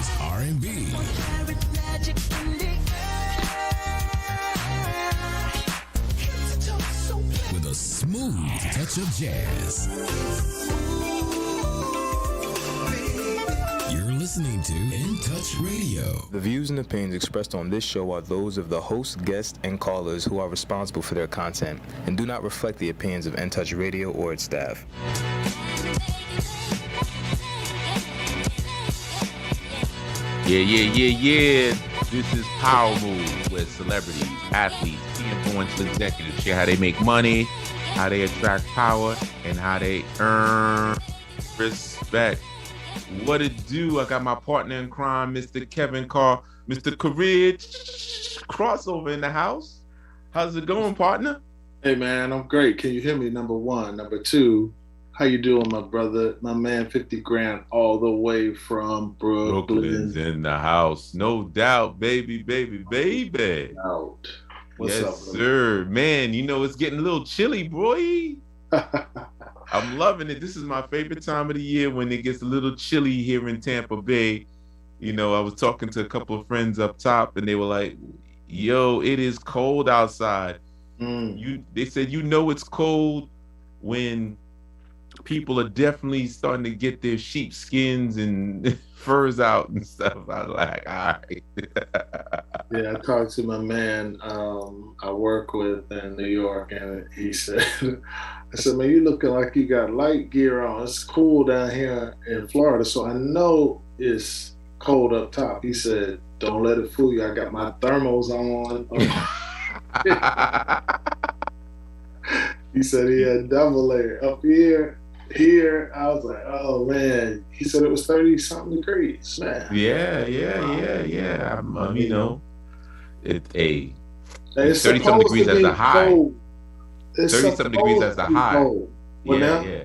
oldies, R&B, with a smooth touch of jazz. You're listening to In Touch Radio. The views and opinions expressed on this show are those of the host, guests, and callers who are responsible for their content and do not reflect the opinions of In Touch Radio or its staff. Yeah. This is Power Move, where celebrities, athletes, key influential executives share how they make money, how they attract power, and how they earn respect. What it do? I got my partner in crime, Mr. Kevin Carr, Mr. Courage crossover in the house. How's it going, partner? Hey, man, I'm great. Can you hear me? Number one. Number two, how you doing, my brother? My man, 50 grand all the way from Brooklyn. Brooklyn's in the house. No doubt, baby. Out. What's yes, up, brother? sir. Man, you know, it's getting a little chilly, boy. I'm loving it. This is my favorite time of the year when it gets a little chilly here in Tampa Bay. You know, I was talking to a couple of friends up top, and they were like, yo, it is cold outside. They said, you know, it's cold when people are definitely starting to get their sheepskins and furs out and stuff. I was like, all right. Yeah, I talked to my man I work with in New York, and he said, I said, man, you looking like you got light gear on. It's cool down here in Florida, so I know it's cold up top. He said, don't let it fool you. I got my thermals on. He said he had double layer up here. I was like, oh man. He said it was 30-something degrees, man. Yeah. You know, it's 30-something degrees as the high. 30-something degrees as the high. Yeah.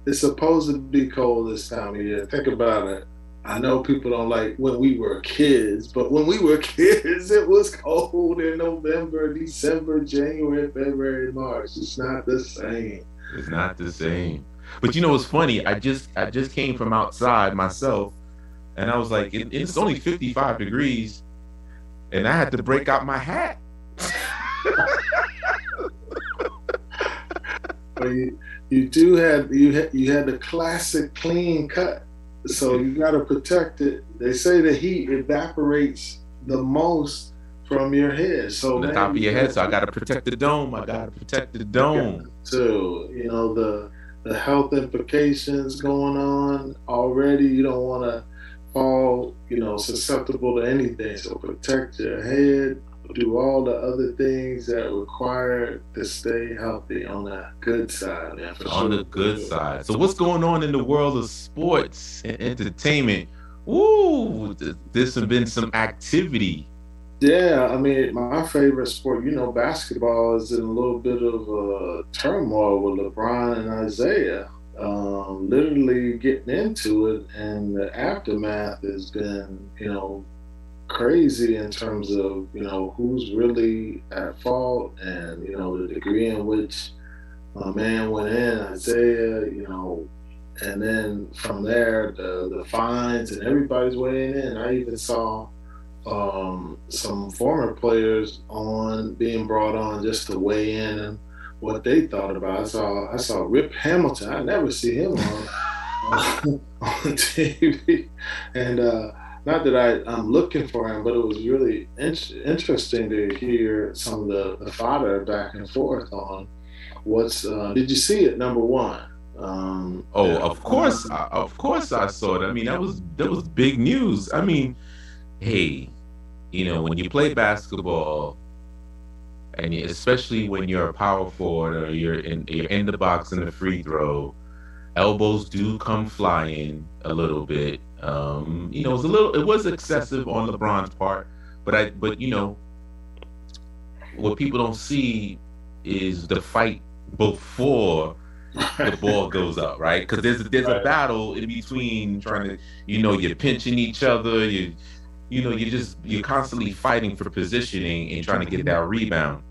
It's supposed to be cold this time of year. Think about it. I know people don't like when we were kids, but when we were kids, it was cold in November, December, January, February, March. It's not the same. It's not the same. But you know what's funny? I just came from outside myself, and I was like, it's only 55 degrees, and I had to break out my hat. Well, you had the classic clean cut, so you got to protect it. They say the heat evaporates the most from your head, so the top of your head. So I got to protect the dome. So you know the health implications going on already. You don't want to fall, susceptible to anything. So protect your head. Do all the other things that require to stay healthy on the good side, man. On the good side. So what's going on in the world of sports and entertainment? Ooh, there's been some activity. Yeah, I mean, my favorite sport, basketball is in a little bit of turmoil with LeBron and Isaiah literally getting into it, and the aftermath has been, crazy in terms of, who's really at fault and, the degree in which my man went in, Isaiah, and then from there, the fines and everybody's weighing in. I even saw some former players being brought on just to weigh in and what they thought about it. I saw Rip Hamilton. I never see him on TV, and not that I'm looking for him, but it was really interesting to hear some of the fodder back and forth on what's. Did you see it? Number one. Of course I saw it. I mean, that was big news. I mean, hey, when you play basketball, and especially when you're a power forward or you're in the box in the free throw, elbows do come flying a little bit. It was excessive on LeBron's part, but what people don't see is the fight before the ball goes up, right? Because there's a battle in between trying to, you're pinching each other, you're constantly fighting for positioning and trying to get that rebound.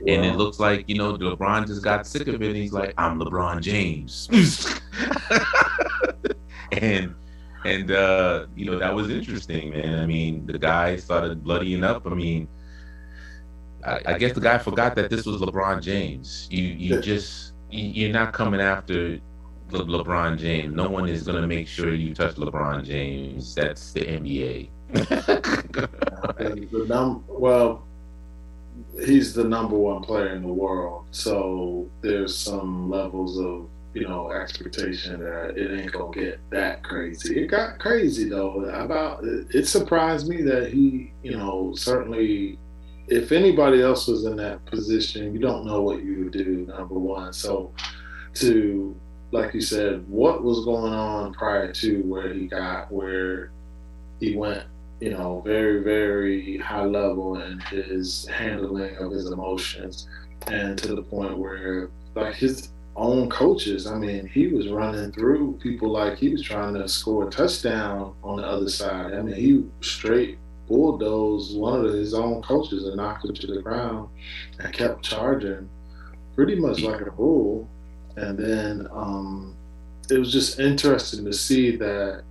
Wow. And it looks like, LeBron just got sick of it. And he's like, I'm LeBron James. and that was interesting, man. I mean, the guy started bloodying up. I mean, I guess the guy forgot that this was LeBron James. You're not coming after LeBron James. No one is gonna make sure you touch LeBron James. That's the NBA. Well, he's the number one player in the world, so there's some levels of expectation that it ain't gonna get that crazy. It got crazy though. It surprised me that he, certainly, if anybody else was in that position, you don't know what you would do. Number one, so to, like you said, what was going on prior to where he went, very, very high level in his handling of his emotions, and to the point where, like, his own coaches, I mean, he was running through people like he was trying to score a touchdown on the other side. I mean, he straight bulldozed one of his own coaches and knocked him to the ground and kept charging pretty much like a bull. And then it was just interesting to see that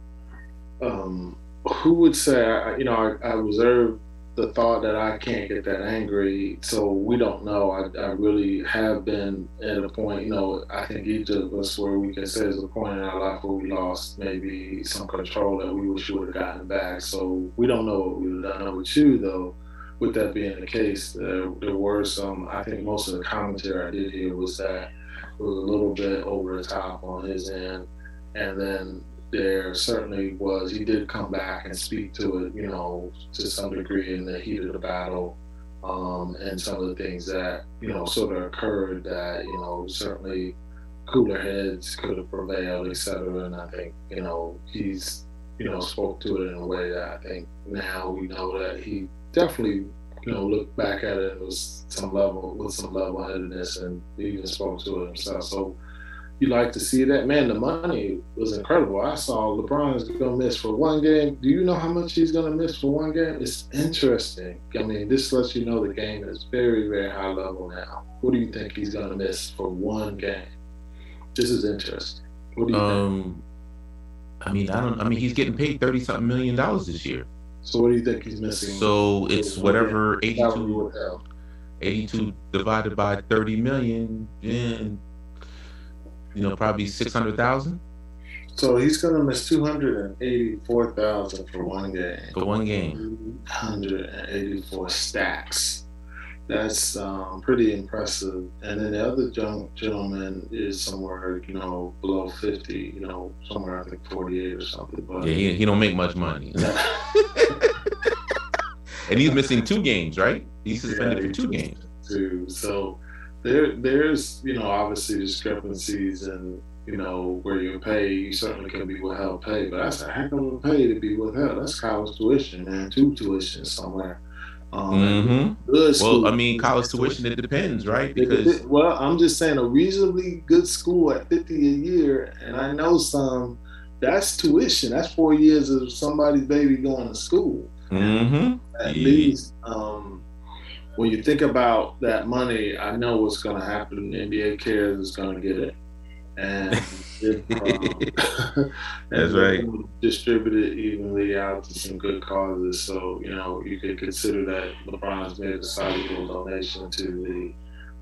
who would say, I reserve the thought that I can't get that angry, so we don't know. I really have been at a point, I think each of us where we can say there's a point in our life where we lost maybe some control that we wish we would have gotten back. So we don't know what we would have done with you, though. With that being the case, there were some, I think most of the commentary I did hear was that it was a little bit over the top on his end. And then there certainly was, he did come back and speak to it, to some degree in the heat of the battle, and some of the things that, sort of occurred that, certainly cooler heads could have prevailed, et cetera. And I think, he's, spoke to it in a way that I think now we know that he definitely, looked back at it with some level-headedness, and he even spoke to it himself. So you like to see that. Man, the money was incredible. I saw LeBron is going to miss for one game. Do you know how much he's going to miss for one game? It's interesting. I mean, this lets you know the game is very, very high level now. What do you think he's going to miss for one game? This is interesting. What do you think? I mean, he's getting paid $30-something million this year. So what do you think he's missing? So it's whatever 82 divided by 30 million, and probably 600,000. So he's going to miss 284,000 for one game. For one game, 184 stacks. That's pretty impressive. And then the other gentleman is somewhere, below 50. Somewhere I think 48 or something. But yeah, he don't make much money. And he's missing 2 games, right? He's suspended for 2 games. So there's obviously discrepancies and where you're paid. You certainly can be withheld pay, but that's a heck of a pay to be withheld. That's college tuition, man. 2 tuitions somewhere. Good school. Well, I mean, college tuition, it depends, right? Because well, I'm just saying a reasonably good school at $50 a year, and I know some. That's tuition. That's 4 years of somebody's baby going to school. At least. When you think about that money, I know what's going to happen. NBA Cares is going to get it, and that's right. Distribute it evenly out to some good causes. So you could consider that LeBron's made a sizable donation to the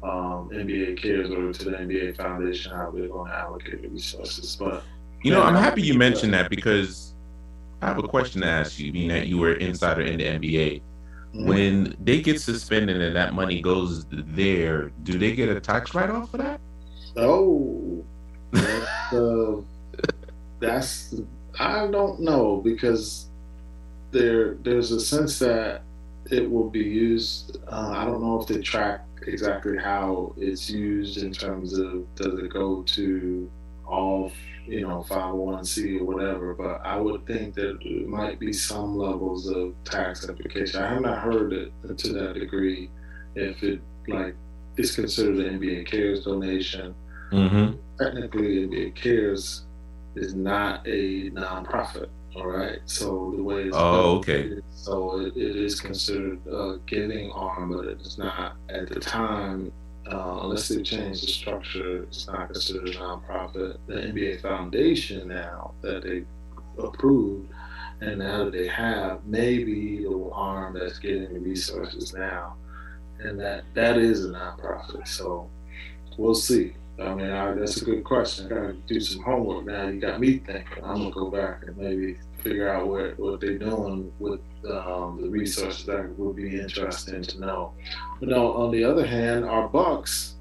NBA Cares or to the NBA Foundation, how they're going to allocate the resources. But I'm happy you mentioned that, because I have a question to ask you, being that you were insider in the NBA. When they get suspended and that money goes there, do they get a tax write-off for that? Oh, that's I don't know, because there's a sense that it will be used. I don't know if they track exactly how it's used in terms of, does it go to all 501c or whatever, but I would think that it might be some levels of tax implication. I have not heard it to that degree, if it is considered an NBA Cares donation. Technically, NBA Cares is not a nonprofit. All right, so the way it's okay. So it is considered a giving arm, but it's not at the time. unless they change the structure, it's not considered a nonprofit. The NBA Foundation now that they approved and now that they have may be the arm that's getting the resources now, and that is a nonprofit. So we'll see. I mean, that's a good question. I got to do some homework now. You got me thinking. I'm gonna go back and maybe figure out what they're doing with the resources that would be interesting to know. But no, on the other hand, our Bucks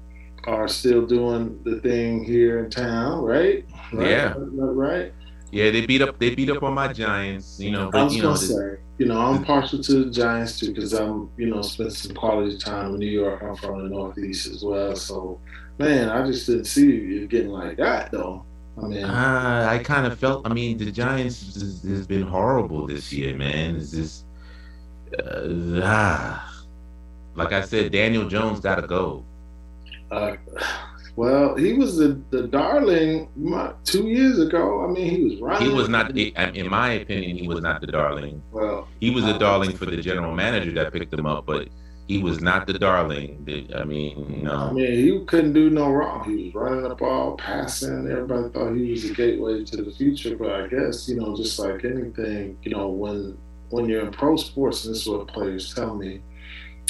are still doing the thing here in town, right? Yeah. Right. Yeah, they beat up on my Giants, you know. But I was gonna say, I'm partial to the Giants too because I'm, spent some quality time in New York. I'm from the Northeast as well, so man, I just didn't see it getting like that though. I mean, I kind of felt. I mean, the Giants has been horrible this year, man. It's just, like I said, Daniel Jones got to go. Well, he was the darling 2 years ago. I mean, he was running. He was not, in my opinion, he was not the darling. Well, he was a darling for the general manager that picked him up, but he was not the darling. I mean, no. I mean, he couldn't do no wrong. He was running the ball, passing. Everybody thought he was the gateway to the future. But I guess, just like anything, when you're in pro sports, and this is what players tell me,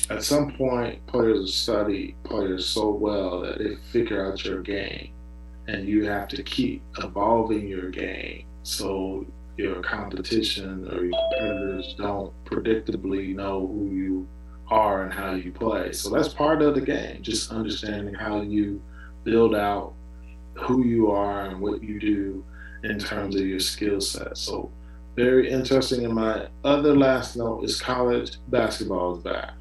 at some point, players study players so well that they figure out your game, and you have to keep evolving your game so your competition or your competitors don't predictably know who you are and how you play. So that's part of the game, just understanding how you build out who you are and what you do in terms of your skill set. So very interesting. And my other last note is college basketball is back.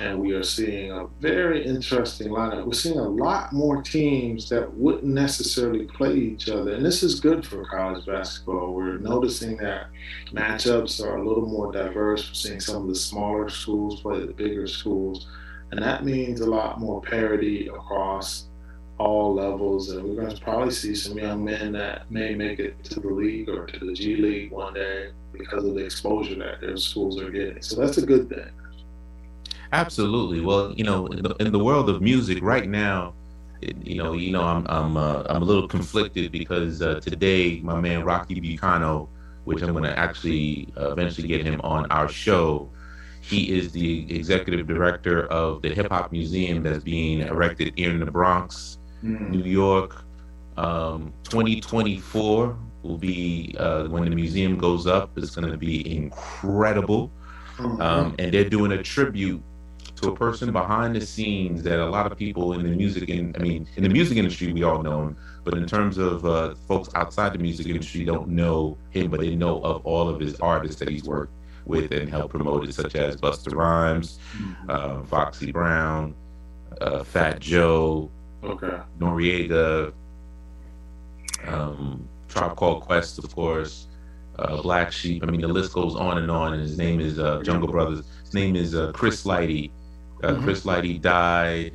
And we are seeing a very interesting lineup. We're seeing a lot more teams that wouldn't necessarily play each other. And this is good for college basketball. We're noticing that matchups are a little more diverse. We're seeing some of the smaller schools play the bigger schools. And that means a lot more parity across all levels. And we're going to probably see some young men that may make it to the league or to the G League one day because of the exposure that their schools are getting. So that's a good thing. Absolutely. Well, in the world of music right now, I'm a little conflicted because today my man Rocky Bucano, which I'm going to actually eventually get him on our show, he is the executive director of the Hip Hop Museum that's being erected here in the Bronx, New York. 2024 will be when the museum goes up. It's going to be incredible, and they're doing a tribute to a person behind the scenes that a lot of people in the music in the music industry we all know him, but in terms of folks outside the music industry don't know him, but they know of all of his artists that he's worked with and helped promote it, such as Busta Rhymes, Foxy Brown, Fat Joe, Noriega, Tribe Called Quest, of course, Black Sheep. I mean, the list goes on. And his name is Jungle Brothers. His name is Chris Lighty. Chris Lighty died,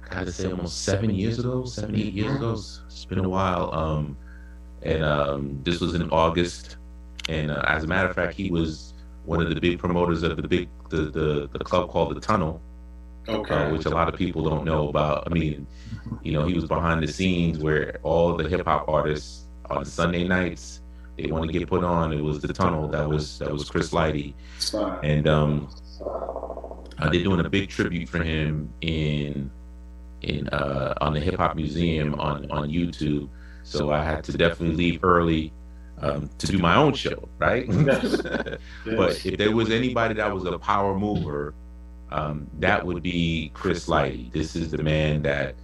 I gotta say, almost 7 years ago, 7, 8 years ago. It's been a while. And this was in August. And as a matter of fact, he was one of the big promoters of the club called The Tunnel, which a lot of people don't know about. I mean, he was behind the scenes where all the hip hop artists on Sunday nights, they want to get put on. It was The Tunnel. That was Chris Lighty. And they're doing a big tribute for him on the Hip Hop Museum on YouTube. So I had to definitely leave early to do my own show, right? Yes. But if there was anybody that was a power mover, that would be Chris Lighty. This is the man that,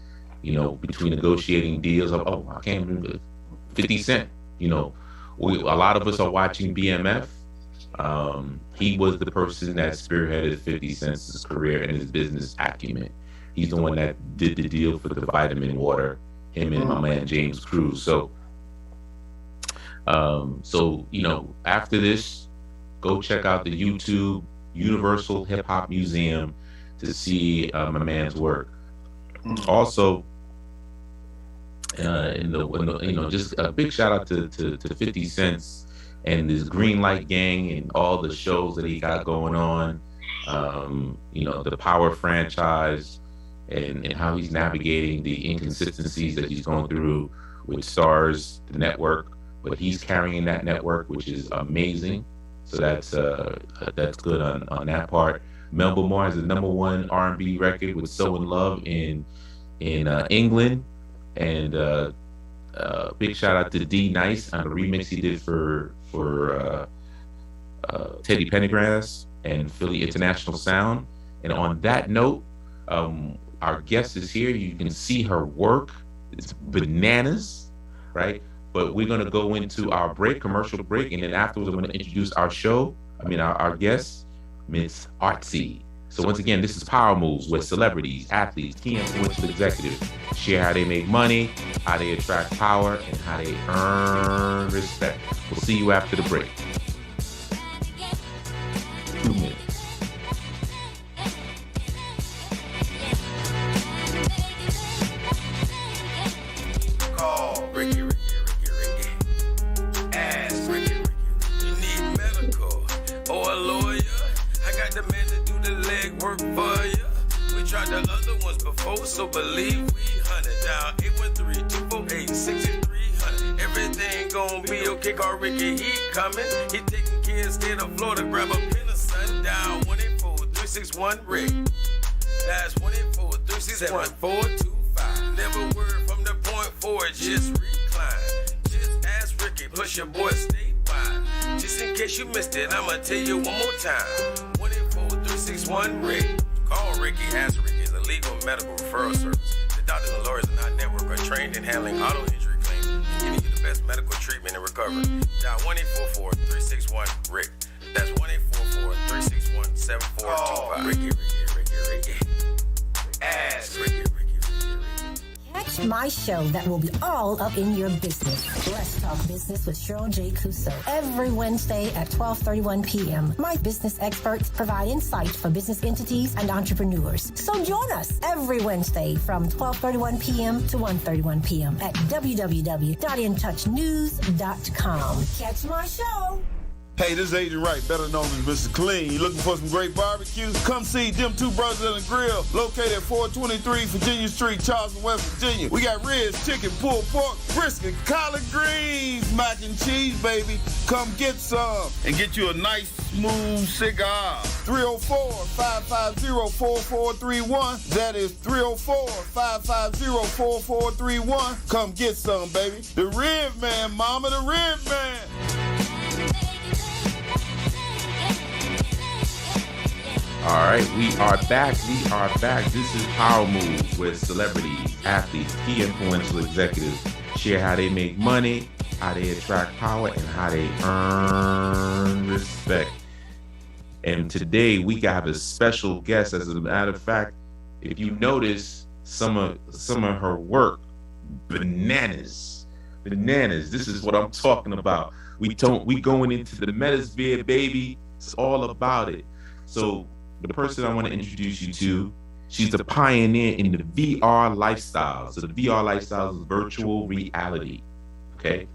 between negotiating deals, I can't remember, 50 Cent, a lot of us are watching BMF. He was the person that spearheaded 50 Cent's career and his business acumen. He's the one that did the deal for the vitamin water, him and my man James Cruz. So after this, go check out the YouTube Universal Hip Hop Museum to see my man's work. Also, just a big shout out to 50 Cent and this Green Light Gang and all the shows that he got going on. The Power franchise and how he's navigating the inconsistencies that he's going through with Stars, the network, but he's carrying that network, which is amazing. So that's good on that part. Melba Moore has the #1 R&B record with "So in Love" in England, and big shout out to D Nice on the remix he did for Teddy Pendergrass and Philly International Sound. And on that note, our guest is here. You can see her work. It's bananas, right? But we're going to go into our commercial break, and then afterwards I'm going to introduce our guest, Miss Artsy. So once again, this is Power Moves, where celebrities, athletes, key influential executives share how they make money, how they attract power, and how they earn respect. We'll see you after the break. 2 minutes. Call Ricky. Ask Ricky. You need medical or a lawyer? I got the man to do the legwork for you. We tried the other ones before, so believe we hunted down 813-248-6300. Everything gon' be okay. Call Ricky, he coming. He taking kids state of Florida. Grab a pen of sundown 184-361-RICK. That's 184-361-425. Never word from the point forward, just recline. Just ask Ricky, push your boy statewide. Just in case you missed it, I'ma tell you one more time. 184-361-RICK. Call Ricky, ask Ricky. It's a legal medical referral service. The doctors and lawyers in our network are trained in handling auto injury claims and getting you the best medical treatment and recovery. Dial 1-844-361-RICK. That's 1-844-361-7425. Ricky. Ask Ricky. Catch my show that will be all up in your business. Let's Talk Business with Cheryl J. Clouseau. Every Wednesday at 12:31 p.m. My business experts provide insight for business entities and entrepreneurs. So join us every Wednesday from 12:31 p.m. to 1:31 p.m. at www.intouchnews.com. Catch my show. Hey, this is Agent Wright, better known as Mr. Clean. You looking for some great barbecue? Come see them two brothers on the grill, located at 423 Virginia Street, Charleston, West Virginia. We got ribs, chicken, pulled pork, brisket, collard greens, mac and cheese, baby. Come get some and get you a nice, smooth cigar. 304-550-4431. That is 304-550-4431. Come get some, baby. The Rib Man, mama, the Rib Man. All right, we are back. This is Power Moves, where celebrities, athletes, key influential executives share how they make money, how they attract power, and how they earn respect. And today we got a special guest. As a matter of fact, if you notice some of her work, bananas. This is what I'm talking about. We going into the metasphere, baby. It's all about it. So the person I want to introduce you to, she's the pioneer in the VR lifestyle. So the VR lifestyle is virtual reality, okay?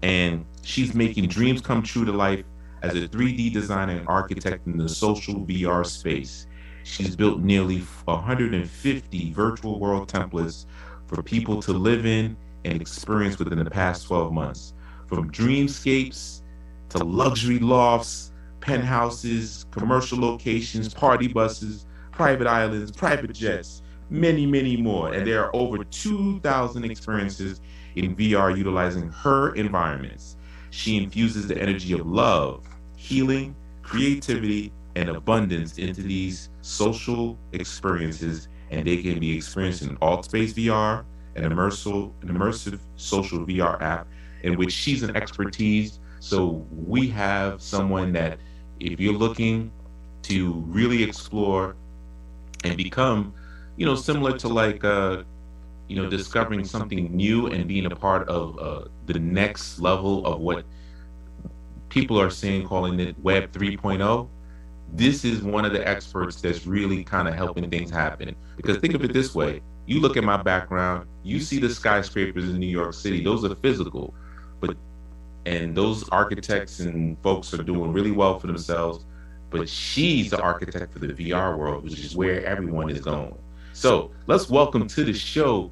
And she's making dreams come true to life as a 3D designer and architect in the social VR space. She's built nearly 150 virtual world templates for people to live in and experience within the past 12 months. From dreamscapes to luxury lofts, penthouses, commercial locations, party buses, private islands, private jets, many, many more. And there are over 2,000 experiences in VR utilizing her environments. She infuses the energy of love, healing, creativity, and abundance into these social experiences, and they can be experienced in AltSpace VR, an immersive social VR app in which she's an expertise. So we have someone that, if you're looking to really explore and become, similar to discovering something new and being a part of the next level of what people are calling it Web 3.0, this is one of the experts that's really kind of helping things happen. Because think of it this way, you look at my background, you see the skyscrapers in New York City, those are physical, and those architects and folks are doing really well for themselves, but she's the architect for the VR world, which is where everyone is going. So let's welcome to the show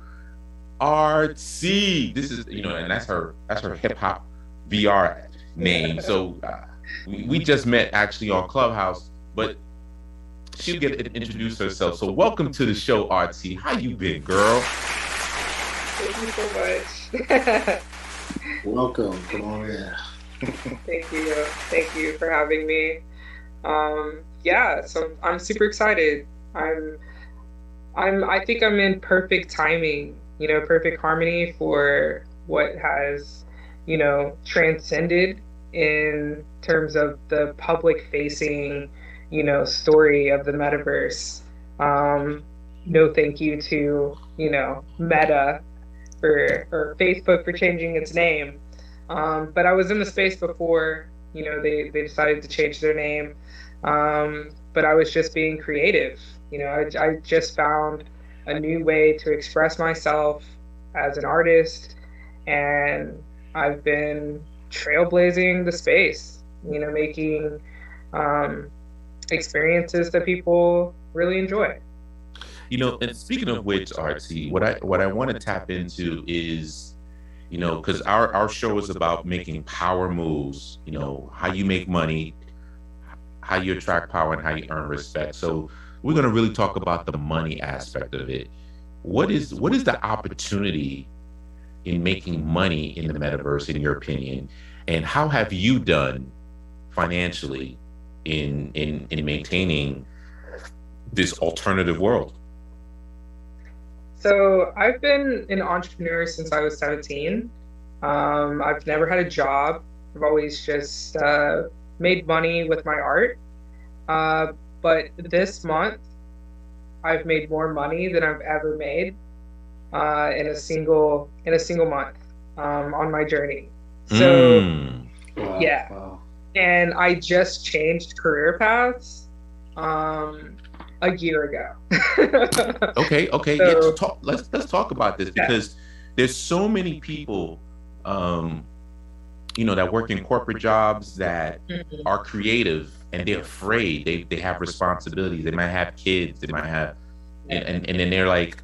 RC. This is, and that's her hip hop VR name. So we just met actually on Clubhouse, but she'll get to introduce herself. So welcome to the show, RC. How you been, girl? Thank you so much. Welcome. Come on in. Thank you. Thank you for having me. Yeah, so I'm super excited. I think I'm in perfect timing, perfect harmony for what has, transcended in terms of the public facing, story of the metaverse. No thank you to, Meta or Facebook for changing its name. But I was in the space before, they decided to change their name. But I was just being creative. I just found a new way to express myself as an artist, and I've been trailblazing the space, making experiences that people really enjoy. And speaking of which, RT, what I want to tap into is, because our show is about making power moves, how you make money, how you attract power, and how you earn respect. So we're going to really talk about the money aspect of it. What is the opportunity in making money in the metaverse, in your opinion, and how have you done financially in maintaining this alternative world? So I've been an entrepreneur since I was 17. I've never had a job. I've always just made money with my art. But this month, I've made more money than I've ever made in a single month on my journey. So yeah, wow. And I just changed career paths a year ago. Okay. So, yeah, let's talk about this, because there's so many people, that work in corporate jobs that are creative, and they're afraid. They have responsibilities. They might have kids. They might have, and then they're like,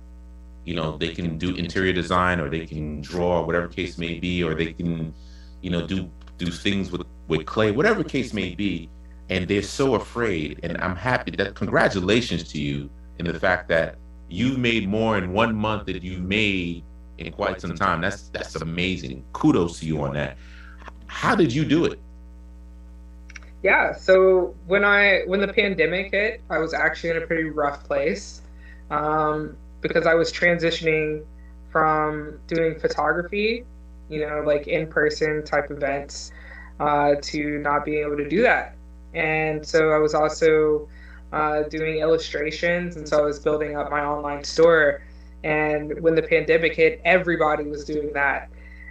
they can do interior design, or they can draw, or whatever case may be, or they can, do things with clay, whatever case may be. And they're so afraid. And I'm happy that, congratulations to you in the fact that you've made more in 1 month than you made in quite some time. That's amazing. Kudos to you on that. How did you do it? Yeah, so when the pandemic hit, I was actually in a pretty rough place because I was transitioning from doing photography, like in-person type events, to not being able to do that. And so I was also doing illustrations, and so I was building up my online store. And when the pandemic hit, everybody was doing that.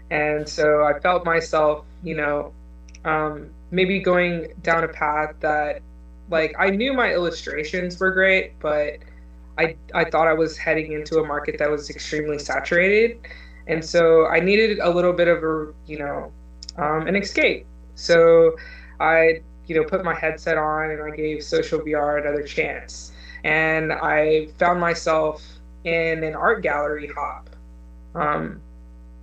And so I felt myself, maybe going down a path that, like, I knew my illustrations were great, but I thought I was heading into a market that was extremely saturated. And so I needed a little bit of an escape. So I put my headset on and I gave social VR another chance. And I found myself in an art gallery hop.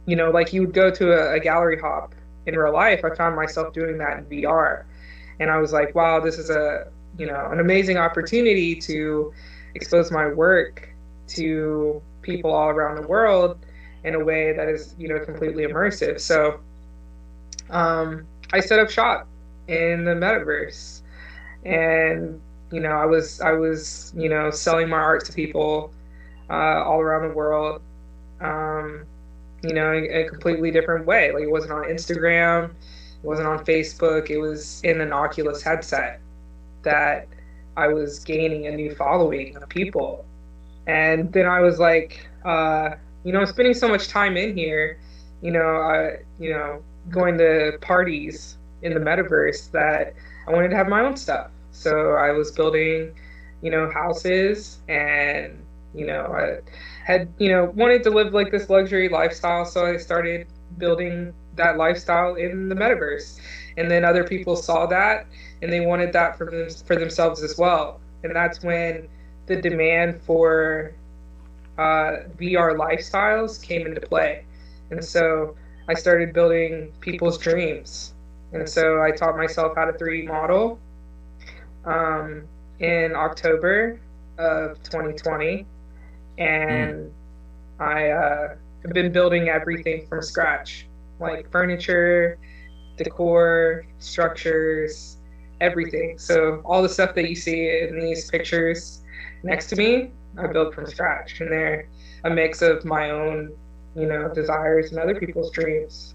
Like you would go to a gallery hop in real life. I found myself doing that in VR. And I was like, wow, this is an amazing opportunity to expose my work to people all around the world in a way that is, completely immersive. So I set up shop in the metaverse, and I was selling my art to people all around the world, in a completely different way. Like, it wasn't on Instagram, it wasn't on Facebook, it was in an Oculus headset that I was gaining a new following of people. And then I was like, I'm spending so much time in here, going to parties in the metaverse, that I wanted to have my own stuff. So I was building, houses, and, I had, wanted to live like this luxury lifestyle. So I started building that lifestyle in the metaverse. And then other people saw that and they wanted that for themselves as well. And that's when the demand for, VR lifestyles came into play. And so I started building people's dreams. And so I taught myself how to 3D model in October of 2020. And I have been building everything from scratch, like furniture, decor, structures, everything. So all the stuff that you see in these pictures next to me, I built from scratch, and they're a mix of my own, desires and other people's dreams.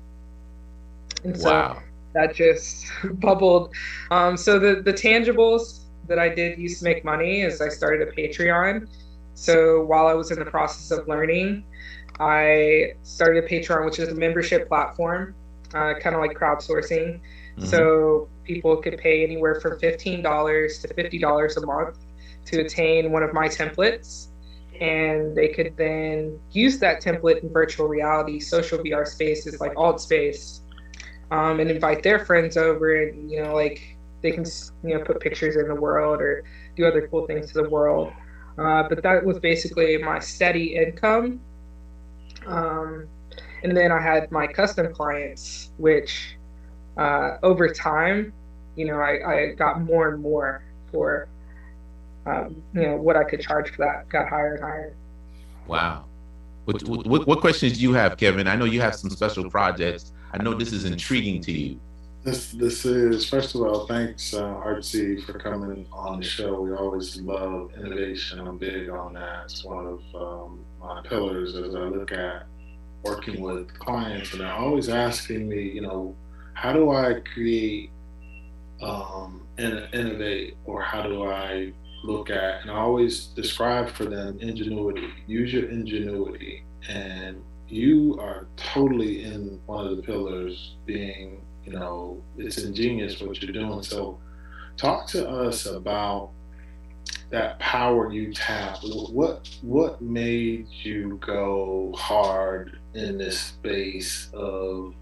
And so that just bubbled. So the tangibles that I did use to make money is I started a Patreon. So while I was in the process of learning, I started a Patreon, which is a membership platform, kind of like crowdsourcing. So people could pay anywhere from $15 to $50 a month to attain one of my templates. And they could then use that template in virtual reality, social VR spaces like Altspace, and invite their friends over, and they can put pictures in the world or do other cool things to the world. But that was basically my steady income. And then I had my custom clients, which over time, I got more and more for what I could charge for that, got higher and higher. Wow. What questions do you have, Kevin? I know you have some special projects. I know this is intriguing to you. This is, first of all, thanks, Artsy, for coming on the show. We always love innovation. I'm big on that. It's one of my pillars as I look at working with clients, and they're always asking me, how do I create and innovate, or how do I look at, and I always describe for them ingenuity. Use your ingenuity, and you are totally in one of the pillars being, it's ingenious what you're doing. So talk to us about that power you tap. What made you go hard in this space of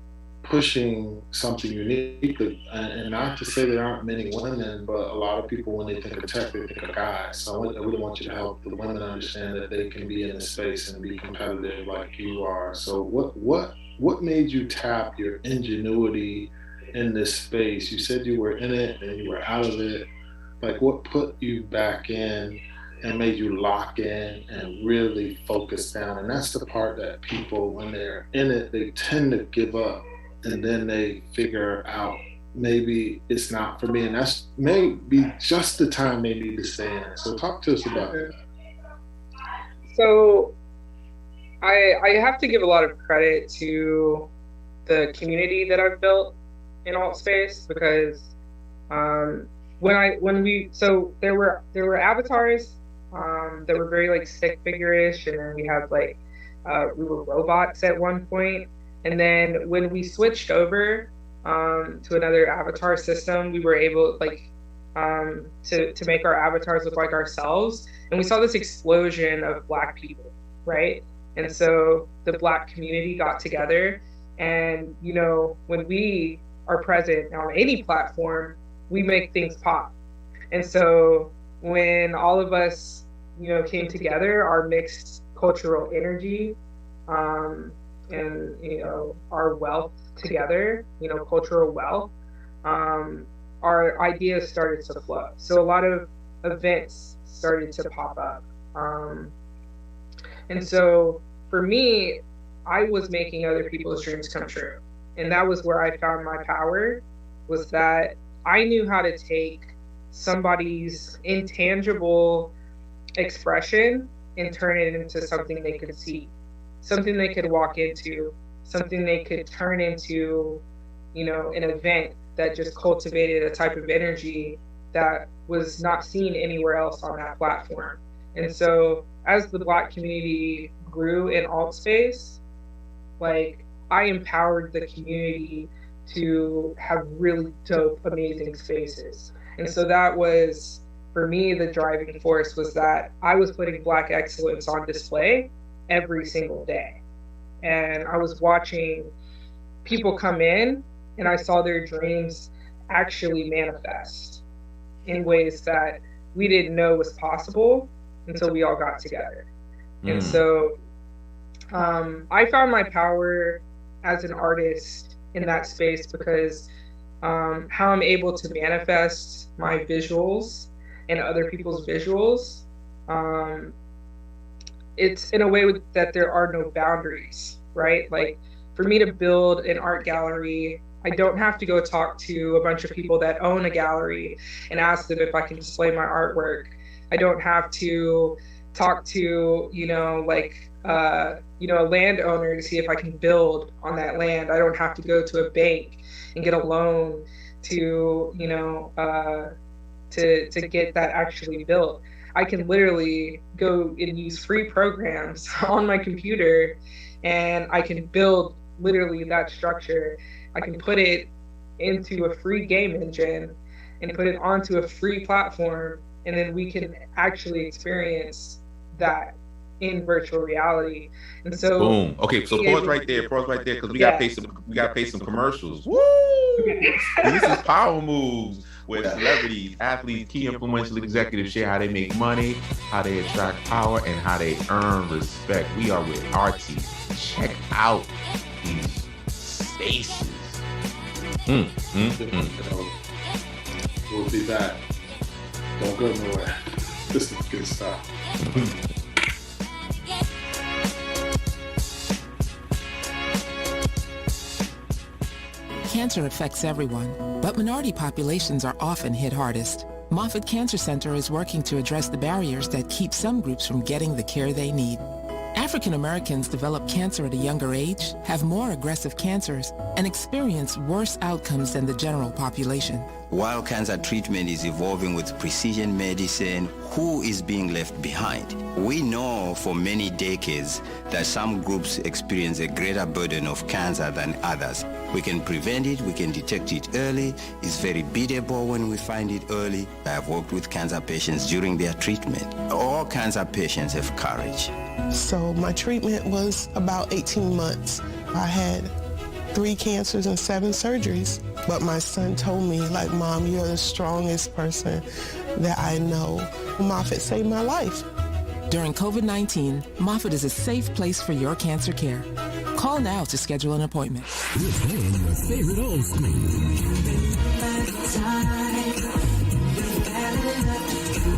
pushing something unique? And not to say there aren't many women, but a lot of people, when they think of tech, they think of guys. So I really want you to help the women understand that they can be in this space and be competitive like you are. So what made you tap your ingenuity in this space? You said you were in it and you were out of it. Like, what put you back in and made you lock in and really focus down? And that's the part that people, when they're in it, they tend to give up, and then they figure out maybe it's not for me, and that's maybe just the time they need to stay in it. So talk to us about that. So I have to give a lot of credit to the community that I've built in Altspace, because there were avatars that were very like stick figure-ish, and then we had we were robots at one point. And then when we switched over to another avatar system, we were able to make our avatars look like ourselves. And we saw this explosion of Black people, right? And so the Black community got together, and when we are present on any platform, we make things pop. And so when all of us, came together, our mixed cultural energy, and our wealth together, cultural wealth, our ideas started to flow. So a lot of events started to pop up. And so for me, I was making other people's dreams come true. And that was where I found my power, was that I knew how to take somebody's intangible expression and turn it into something they could see, something they could walk into, something they could turn into, an event that just cultivated a type of energy that was not seen anywhere else on that platform. And so as the Black community grew in Altspace, I empowered the community to have really dope, amazing spaces. And so that was, for me, the driving force, was that I was putting Black excellence on display every single day. And I was watching people come in, and I saw their dreams actually manifest in ways that we didn't know was possible until we all got together. And so I found my power as an artist in that space because how I'm able to manifest my visuals and other people's visuals, it's in a way that there are no boundaries, right? Like for me to build an art gallery, I don't have to go talk to a bunch of people that own a gallery and ask them if I can display my artwork. I don't have to talk to, a landowner to see if I can build on that land. I don't have to go to a bank and get a loan to, to get that actually built. I can literally go and use free programs on my computer and I can build literally that structure. I can put it into a free game engine and put it onto a free platform, and then we can actually experience that in virtual reality. And so boom. Okay, so pause right there, because we gotta pay some commercials. Woo! This is power moves where celebrities, athletes, key influential executives share how they make money, how they attract power, and how they earn respect. We are with Artsy. Check out these spaces. We'll be back. Don't go nowhere. This is good stuff. Cancer affects everyone, but minority populations are often hit hardest. Moffitt Cancer Center is working to address the barriers that keep some groups from getting the care they need. African Americans develop cancer at a younger age, have more aggressive cancers, and experience worse outcomes than the general population. While cancer treatment is evolving with precision medicine, who is being left behind? We know for many decades that some groups experience a greater burden of cancer than others. We can prevent it, we can detect it early. It's very beatable when we find it early. I have worked with cancer patients during their treatment. All cancer patients have courage. So my treatment was about 18 months. I had 3 cancers and 7 surgeries. But my son told me, like, Mom, you're the strongest person that I know. Moffitt saved my life. During COVID-19, Moffitt is a safe place for your cancer care. Call now to schedule an appointment. We're playing your favorite old school.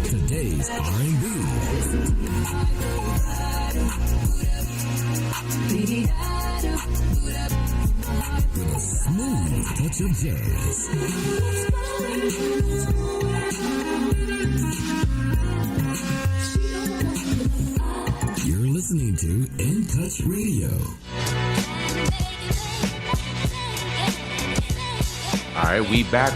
Today's R&B. With a smooth touch of jazz. You're listening to In Touch Radio. All right, we back.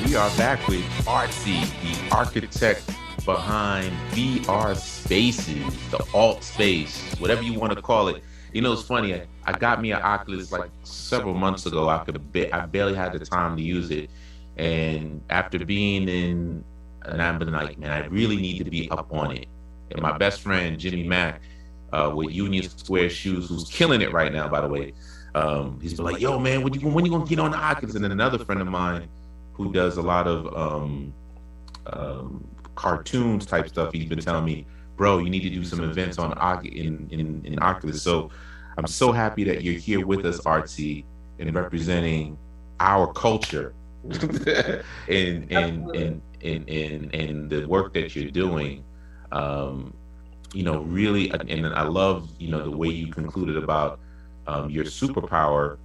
We are back with Artsy, the architect behind VR spaces, the alt space, whatever you want to call it. You know, it's funny. I got me an Oculus like several months ago. I barely had the time to use it, and after being in, and I've been like, man, I really need to be up on it. And my best friend Jimmy Mack, with Union Square Shoes, who's killing it right now, by the way, he's been like, yo, man, when you gonna get on the Oculus? And then another friend of mine who does a lot of cartoons type stuff, he's been telling me, bro, you need to do some events on in Oculus. So I'm so happy that you're here with us, Artsy, and representing our culture and the work that you're doing. You know, really, and I love, you know, the way you concluded about your superpower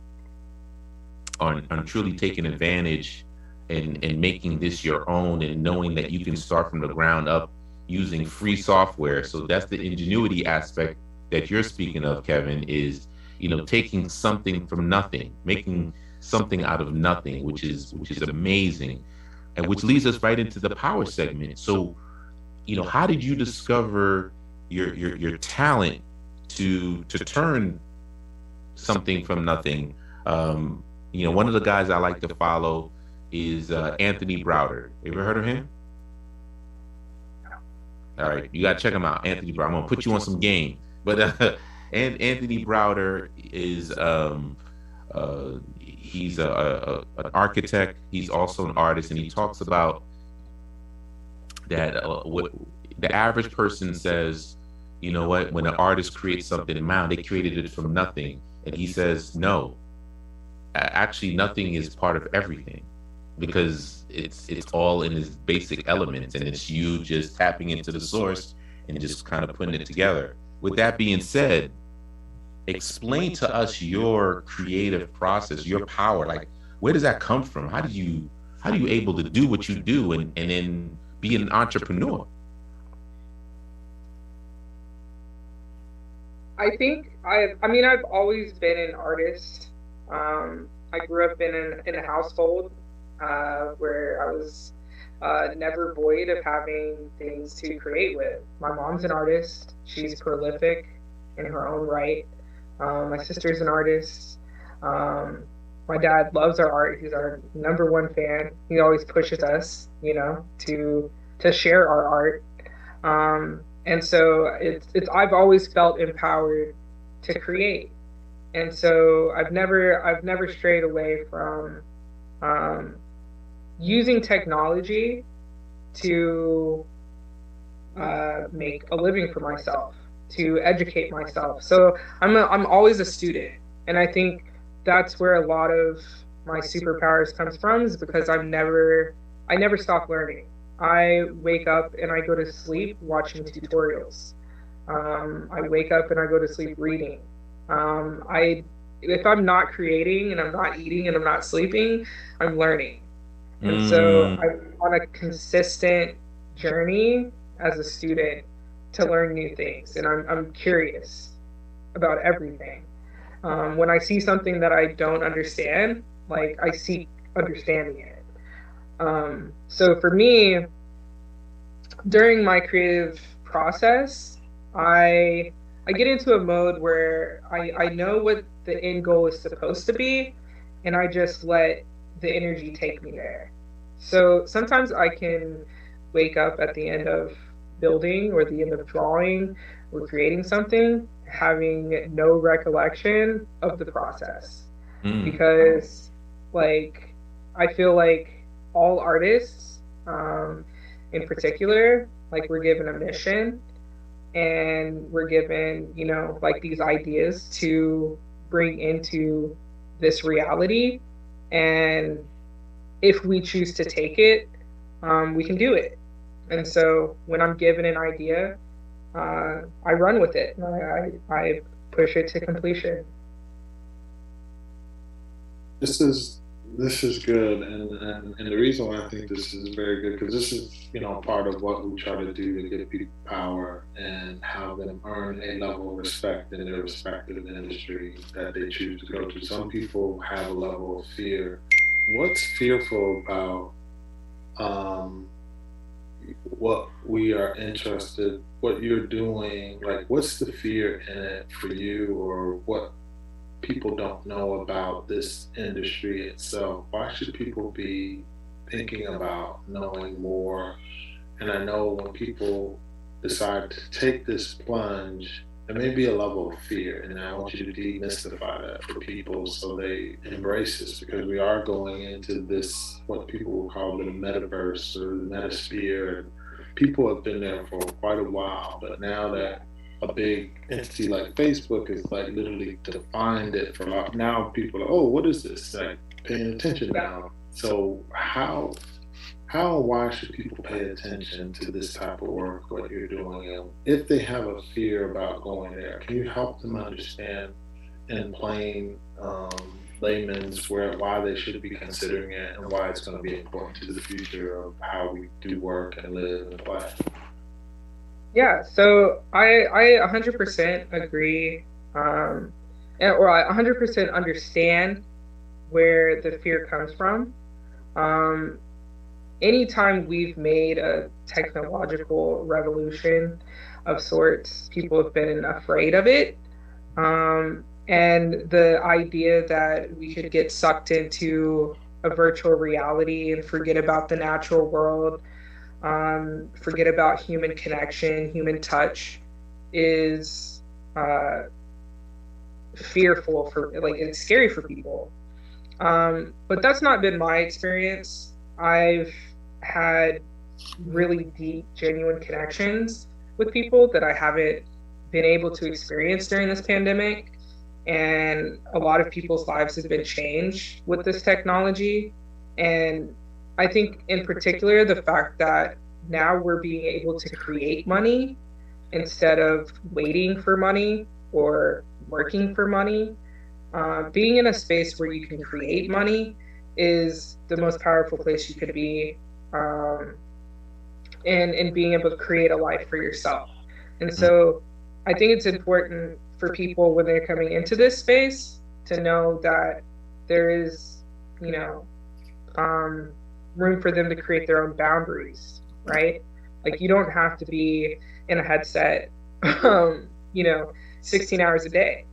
on truly taking advantage and making this your own, and knowing that you can start from the ground up using free software. So that's the ingenuity aspect that you're speaking of, Kevin, is, you know, taking something from nothing, making something out of nothing, which is amazing, and which leads us right into the power segment. So, you know, how did you discover your talent to turn something from nothing? You know, one of the guys I like to follow is Anthony Browder. You ever heard of him? All right, you gotta check him out, Anthony Browder. I'm gonna put you on some game. But and Anthony Browder is he's an architect. He's also an artist, and he talks about that what the average person says you know what, when an artist creates something now, they created it from nothing. And he says, no, actually nothing is part of everything, because it's all in its basic elements, and it's you just tapping into the source and just kind of putting it together. With that being said, explain to us your creative process, your power. Like, where does that come from? How do you able to do what you do and then be an entrepreneur? I think I've always been an artist. I grew up in a household where I was never void of having things to create with. My mom's an artist. She's prolific in her own right. My sister's an artist. My dad loves our art. He's our number one fan. He always pushes us, to share our art. And so I've always felt empowered to create. And so I've never strayed away from using technology to make a living for myself, to educate myself. So I'm always a student, and I think that's where a lot of my superpowers comes from, is because I never stop learning. I wake up and I go to sleep watching tutorials. I wake up and I go to sleep reading. If I'm not creating and I'm not eating and I'm not sleeping, I'm learning. And so I'm on a consistent journey as a student to learn new things, and I'm curious about everything. When I see something that I don't understand, like, I seek understanding it. So for me, during my creative process, I get into a mode where I know what the end goal is supposed to be, and I just let the energy take me there. So sometimes I can wake up at the end of building or the end of drawing or creating something, having no recollection of the process. Because, like, I feel like all artists, in particular, like, we're given a mission, and we're given, like, these ideas to bring into this reality. And if we choose to take it, we can do it. And so when I'm given an idea, I run with it. I push it to completion. This is good, and the reason why I think this is very good, because this is part of what we try to do to give people power and have them earn a level of respect in their respective industry that they choose to go to. Some people have a level of fear. What's fearful about what we are interested, what you're doing? Like, what's the fear in it for you, or what people don't know about this industry itself? Why should people be thinking about knowing more? And I know when people decide to take this plunge, there may be a level of fear, and I want you to demystify that for people so they embrace this, because we are going into this, what people will call the metaverse or the metasphere, and people have been there for quite a while, but now that a big entity like Facebook is like literally defined it for life, now people are, oh, what is this? Like, paying attention now. So how and why should people pay attention to this type of work, what you're doing? And if they have a fear about going there, can you help them understand in plain layman's why they should be considering it, and why it's going to be important to the future of how we do work and live and play? Yeah, so I 100% agree, or I 100% understand where the fear comes from. Anytime we've made a technological revolution of sorts, people have been afraid of it. And the idea that we could get sucked into a virtual reality and forget about the natural world, forget about human connection, human touch, is fearful it's scary for people. But that's not been my experience. I've had really deep, genuine connections with people that I haven't been able to experience during this pandemic. And a lot of people's lives have been changed with this technology. And I think in particular, the fact that now we're being able to create money instead of waiting for money or working for money. Being in a space where you can create money is the most powerful place you could be, and being able to create a life for yourself. And so I think it's important for people when they're coming into this space to know that there is, room for them to create their own boundaries, right? Like, you don't have to be in a headset, 16 hours a day.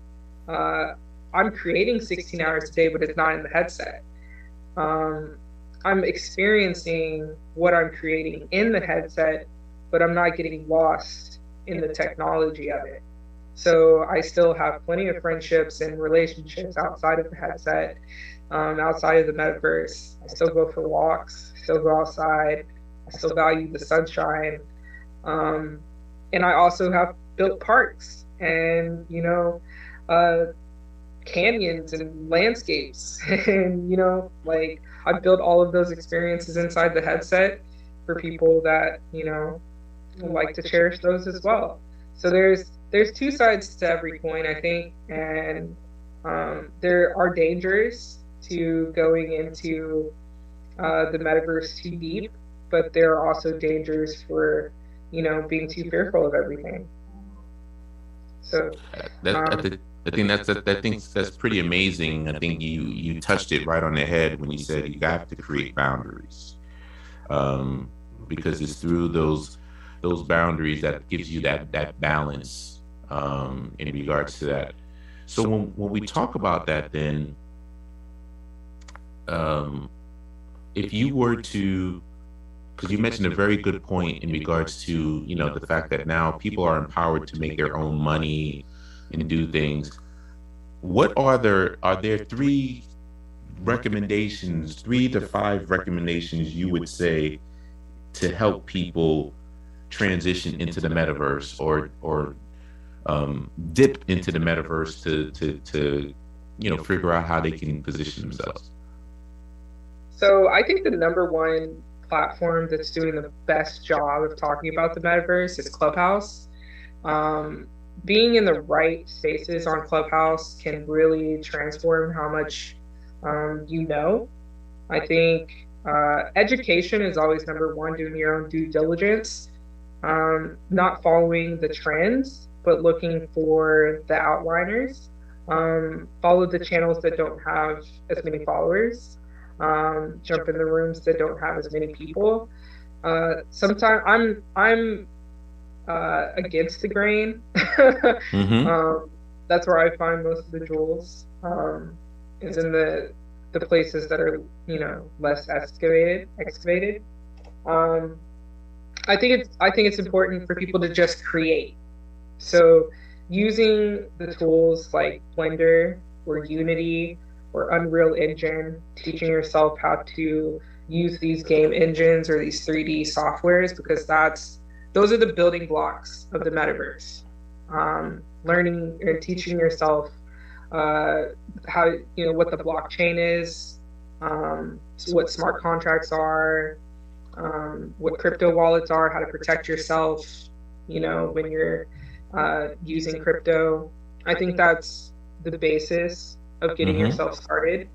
I'm creating 16 hours a day, but it's not in the headset. I'm experiencing what I'm creating in the headset, but I'm not getting lost in the technology of it. So I still have plenty of friendships and relationships outside of the headset, outside of the metaverse. I still go for walks, I still go outside, I still value the sunshine. And I also have built parks and, canyons and landscapes. And, I've built all of those experiences inside the headset for people that, like to cherish those as well. So there's two sides to every coin, I think. And there are dangers to going into the metaverse too deep, but there are also dangers for, being too fearful of everything. So I think that's pretty amazing. I think you touched it right on the head when you said you have to create boundaries, because it's through those boundaries that gives you that balance in regards to that. So when we talk about that, then if you were to, because you mentioned a very good point in regards to the fact that now people are empowered to make their own money and do things. Are there 3 recommendations, 3 to 5 recommendations you would say to help people transition into the metaverse or dip into the metaverse to figure out how they can position themselves? So I think the number one platform that's doing the best job of talking about the metaverse is Clubhouse. Being in the right spaces on Clubhouse can really transform how much I think education is always number one, doing your own due diligence, not following the trends, but looking for the outliners. Follow the channels that don't have as many followers. Jump in the rooms that don't have as many people. Sometimes I'm against the grain. That's where I find most of the jewels, is in the places that are less excavated. I think it's important for people to just create. So using the tools like Blender or Unity or Unreal Engine, teaching yourself how to use these game engines or these 3D softwares, because those are the building blocks of the metaverse. Learning and teaching yourself how, what the blockchain is, what smart contracts are, what crypto wallets are, how to protect yourself, when you're using crypto. I think that's the basis of getting yourself started.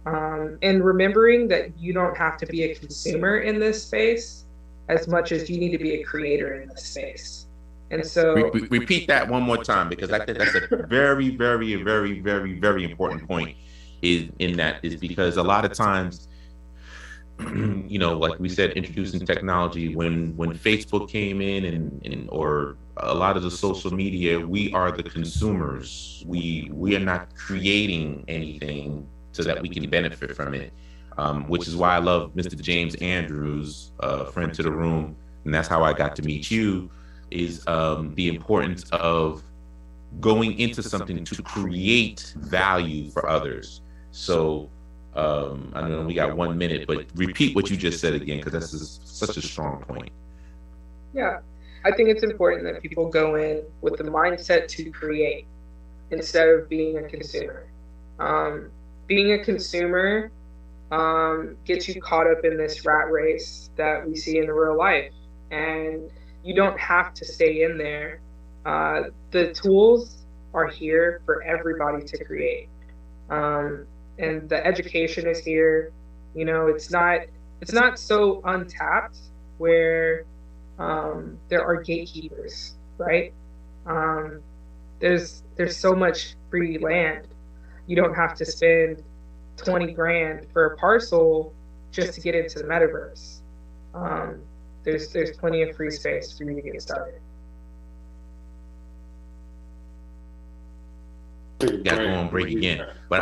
And remembering that you don't have to be a consumer in this space as much as you need to be a creator in this space. And so repeat that one more time, because I think that's a very, very, very, very, very important point. Is because a lot of times, like we said, introducing technology, when Facebook came in and or a lot of the social media, we are the consumers. We are not creating anything so that we can benefit from it, which is why I love Mr. James Andrews, friend to the room, and that's how I got to meet you, is the importance of going into something to create value for others. So I know we got 1 minute, but repeat what you just said again, because this is such a strong point. Yeah. I think it's important that people go in with the mindset to create instead of being a consumer. Being a consumer gets you caught up in this rat race that we see in real life, and you don't have to stay in there. The tools are here for everybody to create, and the education is here. You know, it's not so untapped where there are gatekeepers, right? There's so much free land. You don't have to spend 20 grand for a parcel just to get into the metaverse. There's plenty of free space for you to get started. Got to go on break again, but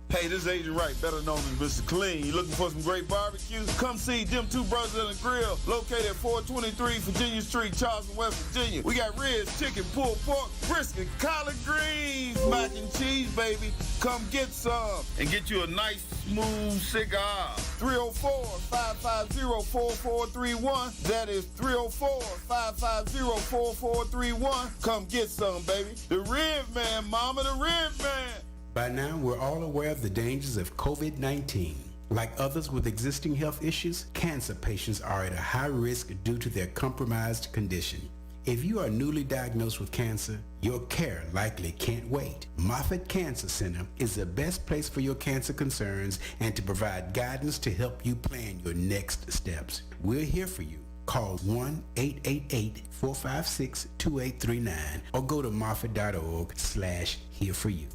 Hey, this is Agent Wright, better known as Mr. Clean. You looking for some great barbecue? Come see them two brothers in the grill, located at 423 Virginia Street, Charleston, West Virginia. We got ribs, chicken, pulled pork, brisket, collard greens, mac and cheese, baby. Come get some and get you a nice, smooth cigar. 304-550-4431. That is 304-550-4431. Come get some, baby. The Rib Man, mama, the Rib Man. By now, we're all aware of the dangers of COVID-19. Like others with existing health issues, cancer patients are at a high risk due to their compromised condition. If you are newly diagnosed with cancer, your care likely can't wait. Moffitt Cancer Center is the best place for your cancer concerns and to provide guidance to help you plan your next steps. We're here for you. Call 1-888-456-2839 or go to moffitt.org/here for you.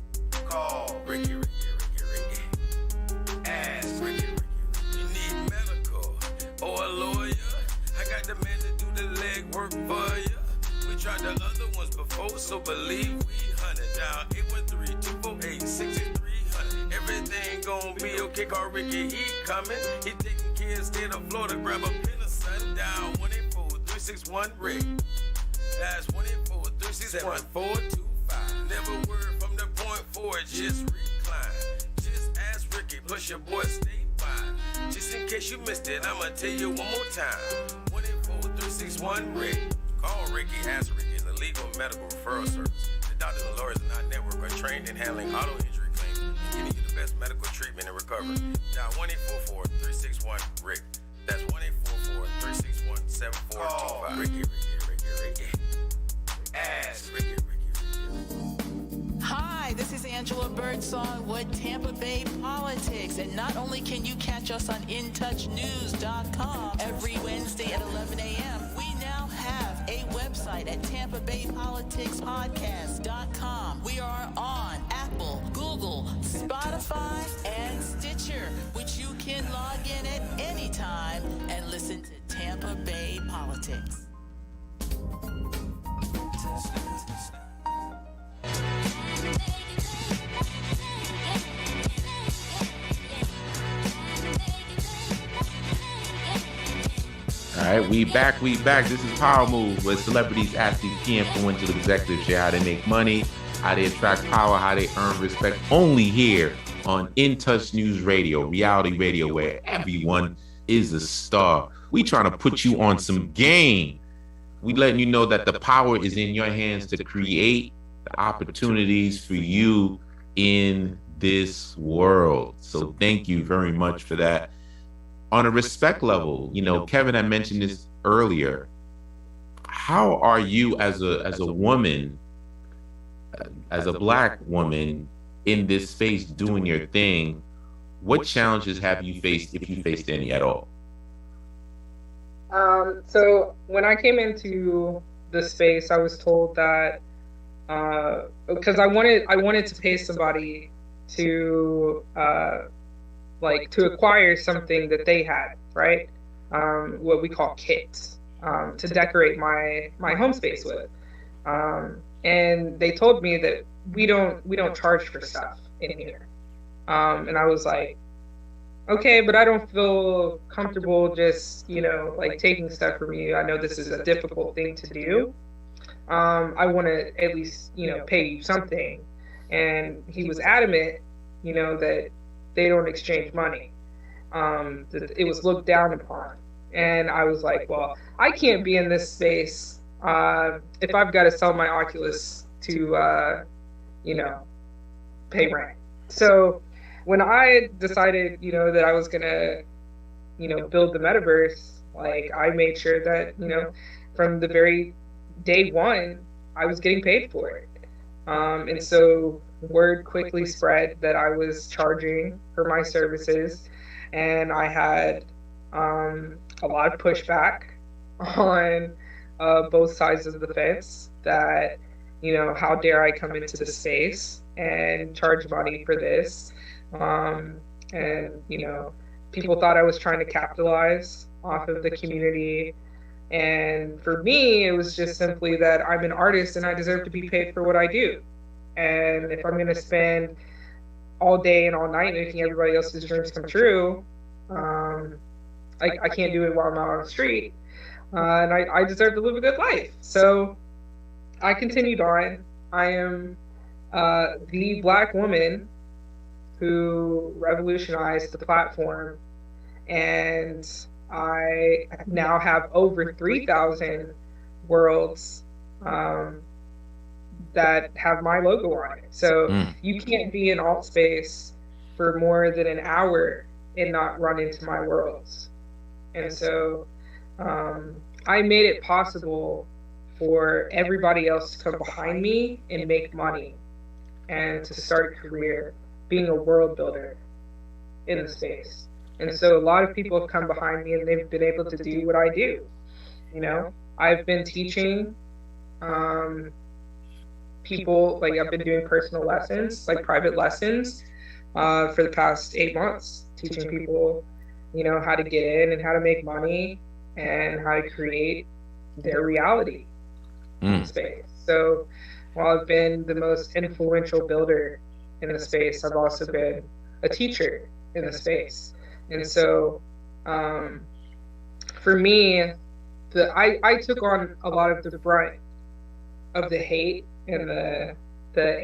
Call Ricky. Ask Ricky. You need medical or a lawyer? I got the man to do the legwork for you. We tried the other ones before, so believe we hunted down 813-248-6300. Everything gon' be okay. Call Ricky, he coming. He taking care of state of Florida. Grab a pen of sundown 184-361-RICK. That's 184-361-425. Never word from the point forward, just recline. Just ask Ricky, plus your boy stay wide. Just in case you missed it, I'ma tell you one more time. 184-361-RICK. Call Ricky, ask Ricky, the legal medical referral service. The doctors and lawyers in our network are trained in handling auto injury claims and getting you the best medical treatment and recovery. Dial 1-844-361-RICK. That's 1-844-361-7425. Ricky. Ask Ricky. Hi, this is Angela Birdsong with Tampa Bay Politics. And not only can you catch us on InTouchNews.com every Wednesday at 11 a.m., we now have a website at TampaBayPoliticsPodcast.com. We are on Apple, Google, Spotify, and Stitcher, which you can log in at any time and listen to Tampa Bay Politics. all right, we back. This is Power Move, where celebrities ask these key influential executives share how they make money, how they attract power, how they earn respect. Only here on In Touch News Radio, reality radio, where everyone is a star. We trying to put you on some game. We letting you know that the power is in your hands to create the opportunities for you in this world. So thank you very much for that. On a respect level, you know, Kevin had mentioned this earlier. How are you as a woman, as a Black woman in this space doing your thing? What challenges have you faced, if you faced any at all? So when I came into the space, I was told that because I wanted to pay somebody to like to acquire something that they had, right? What we call kits, to decorate my home space with. And they told me that we don't charge for stuff in here. And I was like, okay, but I don't feel comfortable just, like taking stuff from you. I know this is a difficult thing to do. I want to at least, pay you something. And he was adamant, that they don't exchange money. That it was looked down upon. And I was like, well, I can't be in this space if I've got to sell my Oculus to, pay rent. So when I decided, that I was going to, build the metaverse, like I made sure that, from the very day one, I was getting paid for it. And so word quickly spread that I was charging for my services, and I had a lot of pushback on both sides of the fence that, how dare I come into the space and charge money for this? And, people thought I was trying to capitalize off of the community. And for me, it was just simply that I'm an artist and I deserve to be paid for what I do. And if I'm going to spend all day and all night making everybody else's dreams come true, I can't do it while I'm out on the street. And I deserve to live a good life. So I continued on. I am the Black woman who revolutionized the platform. And I now have over 3,000 worlds that have my logo on it. So you can't be in alt space for more than an hour and not run into my worlds. And so I made it possible for everybody else to come behind me and make money and to start a career being a world builder in the space. And so a lot of people have come behind me and they've been able to do what I do. I've been teaching people, like I've been doing personal lessons, like private lessons, for the past 8 months, teaching people, how to get in and how to make money and how to create their reality in space. So while I've been the most influential builder in the space, I've also been a teacher in the space. And so for me, I took on a lot of the brunt of the hate and the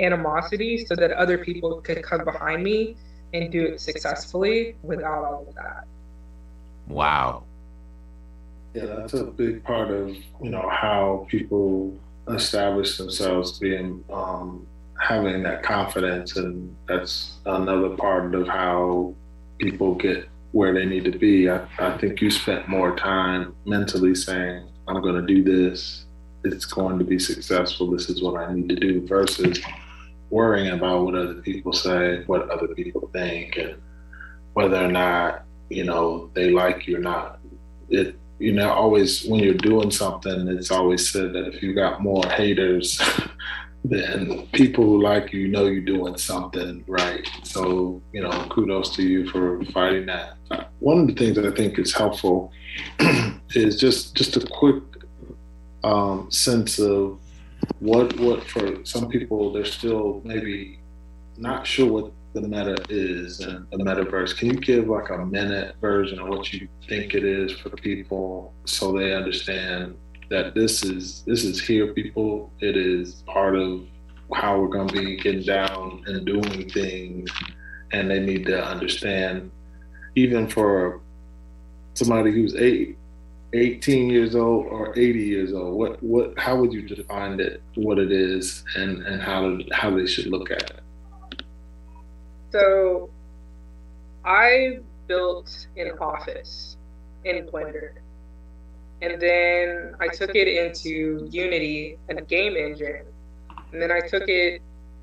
animosity so that other people could come behind me and do it successfully without all of that. Wow. Yeah, that's a big part of, how people establish themselves, being having that confidence, and that's another part of how people get where they need to be. I think you spent more time mentally saying, I'm going to do this, it's going to be successful, this is what I need to do, versus worrying about what other people say, what other people think, and whether or not, they like you or not. Always when you're doing something, it's always said that if you got more haters than people who like you, you're doing something right. So, kudos to you for fighting that. One of the things that I think is helpful is just a quick sense of what for some people, they're still maybe not sure what the meta is and the metaverse. Can you give like a minute version of what you think it is for people so they understand that this is here, people? It is part of how we're going to be getting down and doing things, and they need to understand, even for somebody who's 18 years old or 80 years old, how would you define it, what it is, and how they should look at it? So I built an office in Blender, and then I took it into Unity, a game engine, and then I took it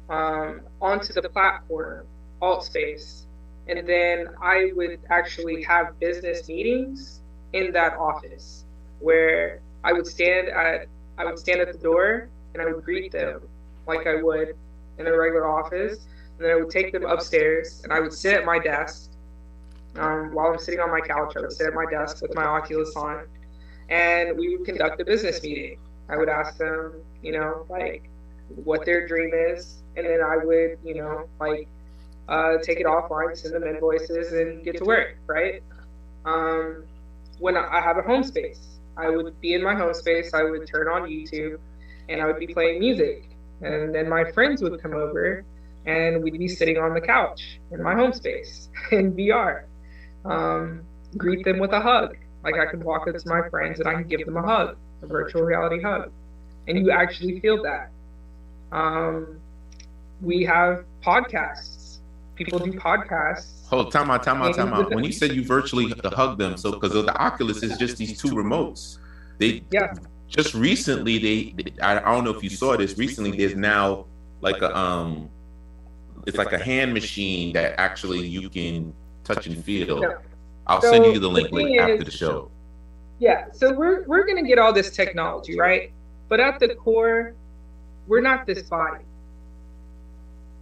onto the platform, AltSpace, and then I would actually have business meetings in that office where I would stand at the door and I would greet them like I would in a regular office. And then I would take them upstairs and I would sit at my desk while I'm sitting on my couch, I would sit at my desk with my Oculus on, and we would conduct a business meeting. I would ask them, like, what their dream is, and then I would, take it offline, send them invoices, and get to work, right? When I have a home space, I would be in my home space, I would turn on YouTube, and I would be playing music. And then my friends would come over, and we'd be sitting on the couch in my home space in VR. Greet them with a hug. Like, I could walk up to my friends and I could give them a hug, a virtual reality hug. And you actually feel that. We have podcasts. People do podcasts. Hold, time out. When you said you virtually hug them, so because the Oculus is just these two remotes. Just recently, I don't know if you saw this. Recently, there's now like it's like a hand machine that actually you can touch and feel. Yeah. I'll send you the link after the show. Yeah, so we're gonna get all this technology, right? But at the core, we're not this body.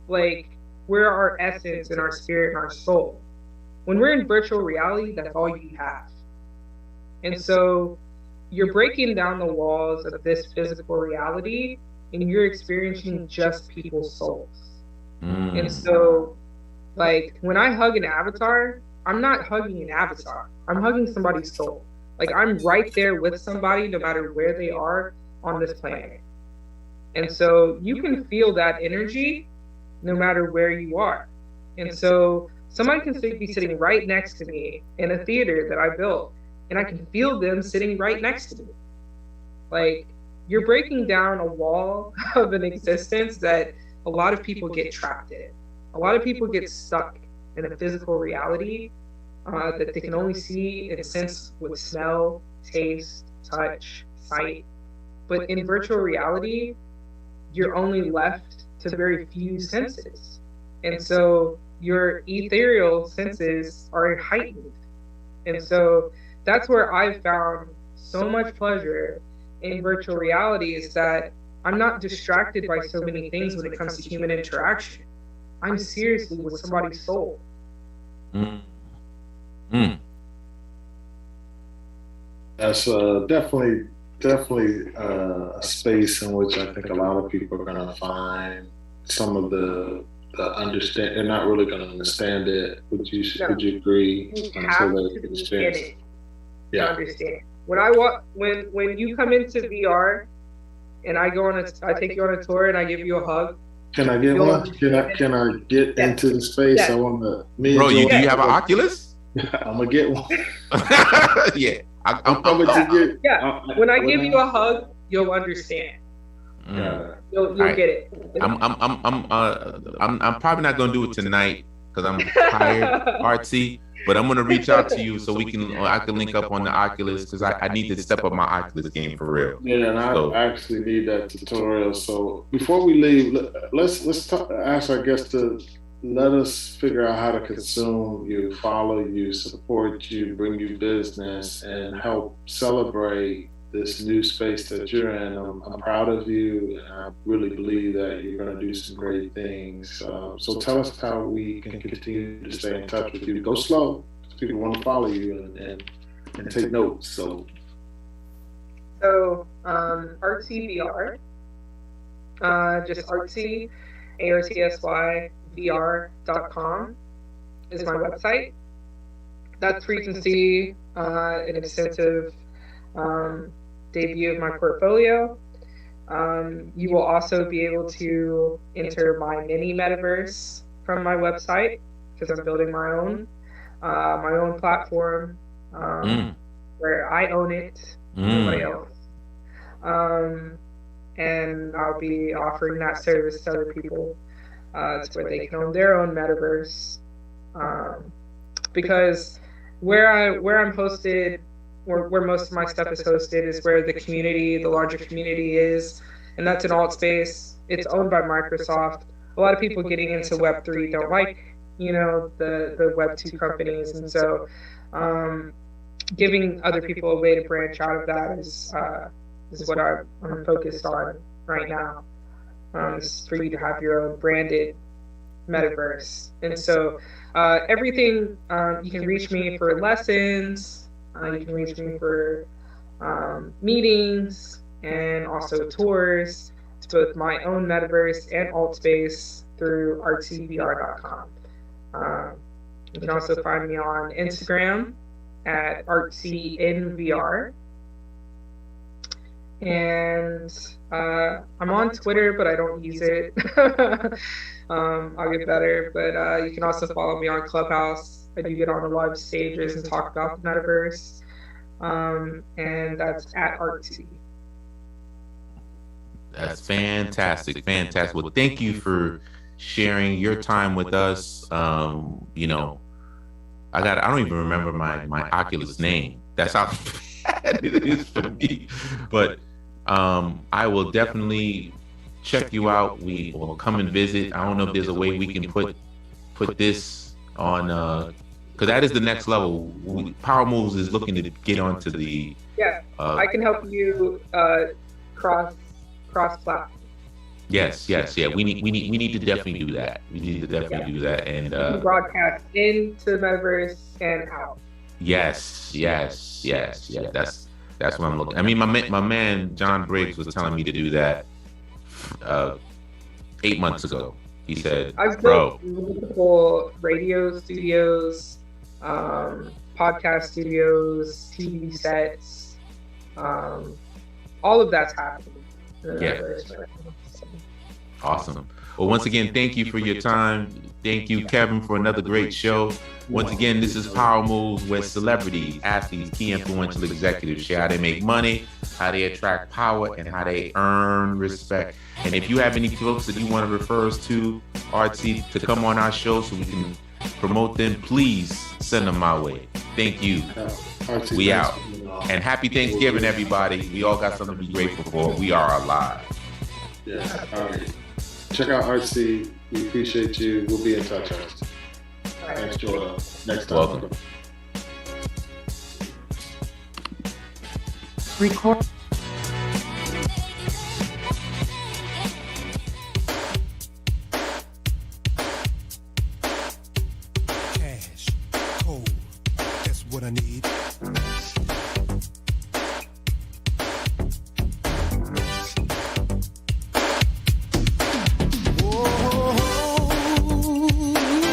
Like, we're our essence and our spirit and our soul. When we're in virtual reality, that's all you have. And so you're breaking down the walls of this physical reality, and you're experiencing just people's souls. And so, like, when I hug an avatar, I'm not hugging an avatar. I'm hugging somebody's soul. Like, I'm right there with somebody no matter where they are on this planet. And so you can feel that energy no matter where you are. And so somebody can be sitting right next to me in a theater that I built, and I can feel them sitting right next to me. Like, you're breaking down a wall of an existence that a lot of people get trapped in. A lot of people get stuck in a physical reality that they can only see and sense with smell, taste, touch, sight. But in virtual reality, you're only left to very few senses. And so your ethereal senses are heightened. And so that's where I've found so much pleasure in virtual reality, is that I'm not distracted by so many things when it comes to human interaction. I'm seriously with somebody's soul. That's definitely a space in which I think a lot of people are going to find some of the understand. They're not really going to understand it. Would you agree? You have to understand it. Yeah. Understand. When you come into VR, and I take you on a tour and I give you a hug. Can I get one? Can I get into the space? I want to. Bro, do you have an Oculus? I'm gonna get one. Yeah. I'm coming to get. Yeah. When I give you a hug, you'll understand. You'll get it. I'm probably not gonna do it tonight because I'm tired, artsy. But I'm gonna reach out to you so I can link up on the Oculus, because I need to step up my Oculus game for real. Yeah, and I actually need that tutorial. So before we leave, let's ask our guests to let us figure out how to consume you, follow you, support you, bring you business, and help celebrate this new space that you're in. I'm proud of you, and I really believe that you're going to do some great things. So tell us how we can continue to stay in touch with you. Go slow. People want to follow you and take notes. So Artsy VR, just Artsy, ARTSY VR.com is my website. That's where you can see an extensive debut of my portfolio. You will also be able to enter my mini metaverse from my website, because I'm building my own platform where I own it, nobody else. And I'll be offering that service to other people, to where they can own their own metaverse. Because where I'm hosted, where most of my stuff is hosted, is where the larger community is, and that's in Altspace. It's owned by Microsoft. A lot of people getting into Web3 don't like, the Web2 companies, and so giving other people a way to branch out of that is what I'm focused on right now. Is for you to have your own branded metaverse. And so everything, you can reach me for lessons, you can reach me for meetings, and also tours to both my own metaverse and alt space through artsyvr.com. You can also find me on Instagram at artsynvr. And I'm on Twitter, but I don't use it. I'll get better. But you can also follow me on Clubhouse. I do get on the live stages and talk about the metaverse. And that's at Artsy. That's fantastic. Fantastic. Well, thank you for sharing your time with us. You know, I don't even remember my Oculus name. That's how bad it is for me. But I will definitely check you out. We will come and visit. I don't know if there's a way we can put this on, because that is the next level. Power Moves is looking to get onto the. Yeah, I can help you cross platform. Yes. We need to definitely do that. We need to definitely do that, and broadcast into the metaverse and out. Yes. That's what I'm looking. I mean, my man John Briggs was telling me to do that 8 months ago. He said, I've "Bro, built multiple radio studios, podcast studios, TV sets, all of that's happening." Yeah. Awesome. Well, once again, thank you for your time. Thank you, Kevin, for another great show. Once again, this is Power Moves, where celebrities, athletes, key influential executives share how they make money, how they attract power, and how they earn respect. And if you have any folks that you want to refer us to, Artsy, to come on our show so we can promote them, please send them my way. Thank you. We out. And happy Thanksgiving, everybody. We all got something to be grateful for. We are alive. Yeah. All right. Check out Artsy. We appreciate you. We'll be in touch, Artsy. Thanks, Joel. Next time. Welcome. Record.